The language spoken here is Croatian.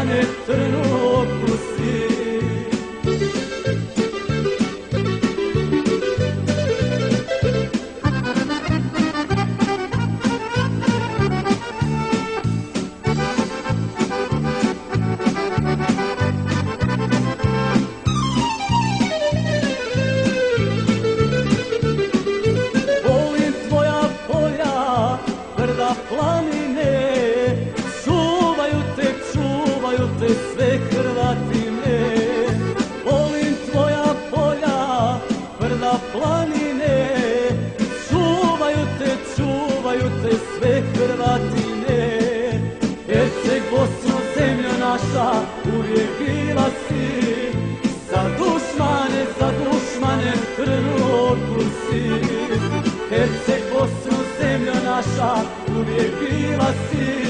dušmane Trnovu si. Planine, čuvaju te sve Hrvatine. Volim tvoja polja, brda, planine, čuvaju te sve Hrvatine. Herceg Bosno, zemlja naša, uvijek bila si, za dušmane Trnovu si. Herceg Bosno, zemlja naša, uvijek bila si,